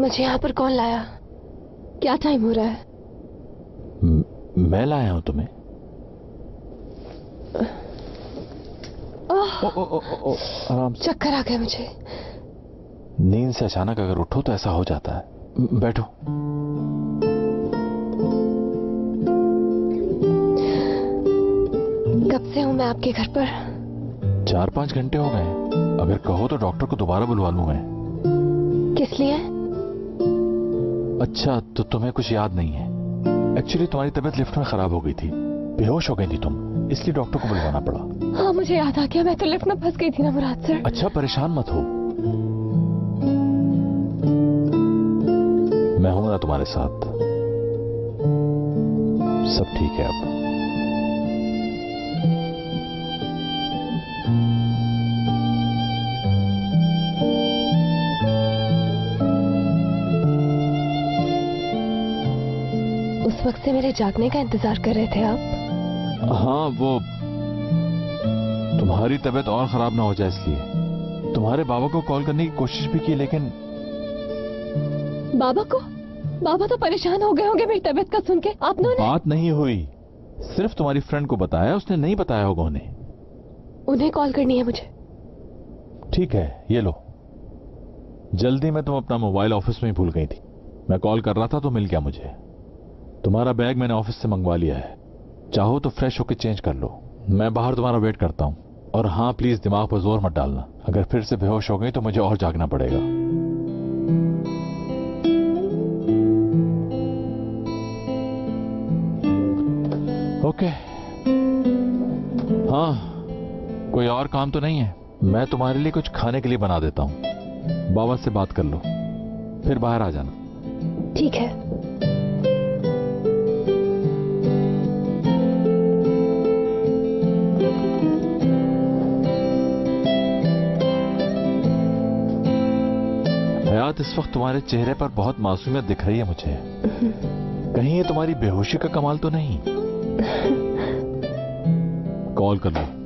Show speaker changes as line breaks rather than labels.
मुझे यहाँ पर कौन लाया? क्या टाइम हो रहा है?
मैं लाया हूं तुम्हें। आराम से।
चक्कर आ गया मुझे।
नींद से अचानक अगर उठो तो ऐसा हो जाता है। बैठो।
कब से हूँ मैं आपके घर पर?
4-5 घंटे हो गए। अगर कहो तो डॉक्टर को दोबारा बुलवा लूं मैं।
किस लिए?
अच्छा, तो तुम्हें कुछ याद नहीं है। एक्चुअली तुम्हारी तबीयत लिफ्ट में खराब हो गई थी, बेहोश हो गई थी तुम, इसलिए डॉक्टर को बुलवाना पड़ा।
हाँ मुझे याद आ गया, मैं तो लिफ्ट में फंस गई थी ना मुराद सर।
अच्छा, परेशान मत हो, मैं हूं ना तुम्हारे साथ। सब ठीक है अब।
उस वक्त से मेरे जागने का इंतजार कर रहे थे आप?
हाँ, वो तुम्हारी तबीयत और खराब ना हो जाए इसलिए। तुम्हारे बाबा को कॉल करने की कोशिश भी की, लेकिन
बाबा को? बाबा तो परेशान हो गए होंगे मेरी तबीयत का सुन के। आपने
बात नहीं हुई, सिर्फ तुम्हारी फ्रेंड को बताया, उसने नहीं बताया होगा उन्हें।
उन्हें कॉल करनी है मुझे।
ठीक है, ये लो। जल्दी में तुम अपना मोबाइल ऑफिस में ही भूल गई थी। मैं कॉल कर रहा था तो मिल गया मुझे। तुम्हारा बैग मैंने ऑफिस से मंगवा लिया है, चाहो तो फ्रेश होकर चेंज कर लो। मैं बाहर तुम्हारा वेट करता हूं। और हाँ, प्लीज दिमाग पर जोर मत डालना। अगर फिर से बेहोश हो गई तो मुझे और जागना पड़ेगा। ओके। हाँ, कोई और काम तो नहीं है? मैं तुम्हारे लिए कुछ खाने के लिए बना देता हूं। बाबा से बात कर लो, फिर बाहर आ जाना।
ठीक है।
हयात, इस वक्त तुम्हारे चेहरे पर बहुत मासूमियत दिख रही है मुझे। कहीं ये तुम्हारी बेहोशी का कमाल तो नहीं? कॉल कर लो।